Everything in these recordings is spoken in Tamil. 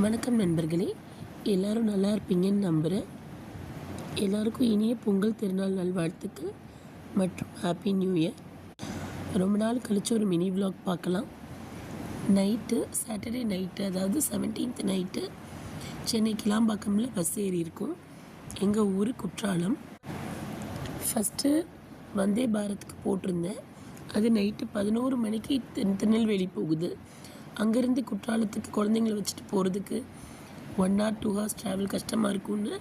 வணக்கம் நண்பர்களே, எல்லோரும் நல்லா இருப்பீங்கன்னு நம்புகிறேன். எல்லோருக்கும் இனிய பொங்கல் திருநாள் நல்வாழ்த்துக்கள் மற்றும் ஹாப்பி நியூ இயர். ரொம்ப நாள் கழிச்சு ஒரு மினி விலாக் பார்க்கலாம். சாட்டர்டே நைட்டு, அதாவது 17th நைட்டு சென்னை கிளாம்பாக்கமில் பஸ் ஏறி இருக்கும். எங்கள் ஊர் குற்றாலம். ஃபஸ்ட்டு வந்தே பாரத்துக்கு போட்டிருந்தேன். அது நைட்டு 11 மணிக்கு திருநெல்வேலி போகுது. அங்கேருந்து குற்றாலத்துக்கு குழந்தைங்கள வச்சுட்டு போகிறதுக்கு 1 or 2 hours ட்ராவல் கஷ்டமாக இருக்கும்னு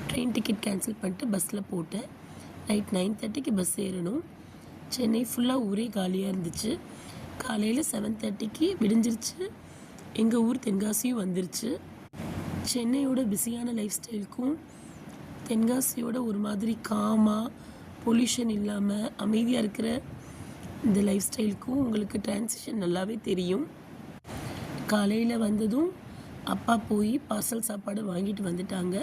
ட்ரெயின் டிக்கெட் கேன்சல் பண்ணிட்டு பஸ்ஸில் போட்டேன். நைட் 9:30க்கு பஸ் ஏறணும். சென்னை ஃபுல்லாக ஊரே காலியாக இருந்துச்சு. காலையில் 7:30க்கு விடிஞ்சிருச்சு. எங்கள் ஊர் தென்காசியும் வந்துருச்சு. சென்னையோட பிஸியான லைஃப் ஸ்டைலுக்கும் தென்காசியோட ஒரு மாதிரி காமாக பொல்யூஷன் இல்லாமல் அமைதியாக இருக்கிற இந்த லைஃப் ஸ்டைலுக்கும் உங்களுக்கு டிரான்சிஷன் நல்லாவே தெரியும். காலையில் வந்ததும் அப்பா போய் பார்சல் சாப்பாடு வாங்கிட்டு வந்துட்டாங்க.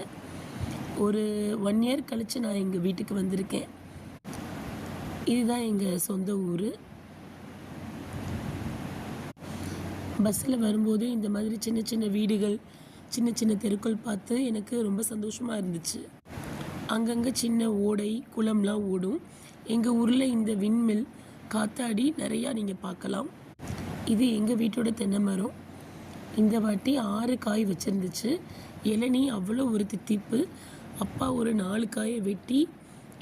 ஒரு 1 year கழித்து நான் எங்கள் வீட்டுக்கு வந்திருக்கேன். இதுதான் எங்கள் சொந்த ஊர். பஸ்ஸில் வரும்போது இந்த மாதிரி சின்ன சின்ன வீடுகள், சின்ன சின்ன தெருக்கள் பார்த்து எனக்கு ரொம்ப சந்தோஷமாக இருந்துச்சு. அங்கங்கே சின்ன ஓடை, குளம்லாம் ஓடும். எங்கள் ஊரில் இந்த விண்மில், காத்தாடி நிறையா நீங்கள் பார்க்கலாம். இது எங்கள் வீட்டோட தென்னை மரம். இந்த வாட்டி 6 காய் வச்சுருந்துச்சு. இளநீ அவ்வளோ ஒரு தித்திப்பு. அப்பா ஒரு 4 காயை வெட்டி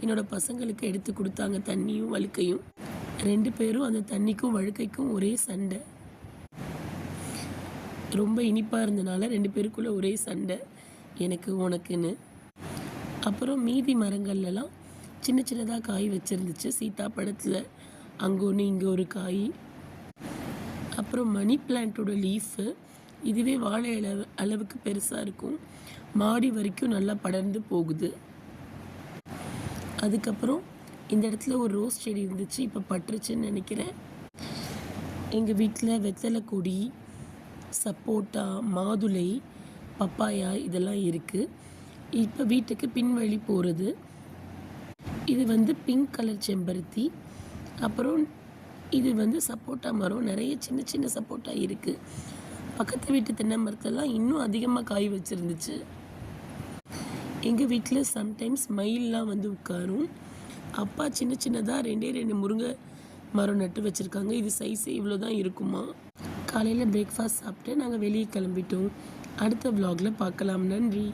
என்னோடய பசங்களுக்கு எடுத்து கொடுத்தாங்க. தண்ணியும் வழுக்கையும். 2 பேரும் அந்த தண்ணிக்கும் வழுக்கைக்கும் ஒரே சண்டை. ரொம்ப இனிப்பாக இருந்தனால 2 பேருக்குள்ளே ஒரே சண்டை, எனக்கு உனக்குன்னு. அப்புறம் மீதி மரங்கள்லாம் சின்ன சின்னதாக காய் வச்சுருந்துச்சு. சீத்தாப்பழத்தில் அங்கே ஒன்று, இங்கே ஒரு காய். அப்புறம் மணி பிளான்ட்டோட லீஃபு, இதுவே வாழை அளவுக்கு பெருசாக இருக்கும். மாடி வரைக்கும் நல்லா படர்ந்து போகுது. அதுக்கப்புறம் இந்த இடத்துல ஒரு ரோஸ் செடி இருந்துச்சு. இப்போ பட்டுருச்சுன்னு நினைக்கிறேன். எங்கள் வீட்டில் வெத்தலை கொடி, சப்போட்டா, மாதுளை, பப்பாயா இதெல்லாம் இருக்குது. இப்போ வீட்டுக்கு பின்வழி போகிறது. இது பிங்க் கலர் செம்பருத்தி. அப்புறம் இது சப்போட்டா மரம். நிறைய சின்ன சின்ன சப்போட்டா இருக்குது. பக்கத்து வீட்டு தென்னை மரத்தெல்லாம் இன்னும் அதிகமாக காய் வச்சுருந்துச்சு. எங்கள் வீட்டில் சம்டைம்ஸ் மயிலெலாம் உட்காரும். அப்பா சின்ன சின்னதாக 2 முருங்கை மரம் நட்டு வச்சுருக்காங்க. இது சைஸே இவ்வளோ தான் இருக்குமா. காலையில் பிரேக்ஃபாஸ்ட் சாப்பிட்டு நாங்கள் வெளியே கிளம்பிட்டோம். அடுத்த விலாகில் பார்க்கலாம். நன்றி.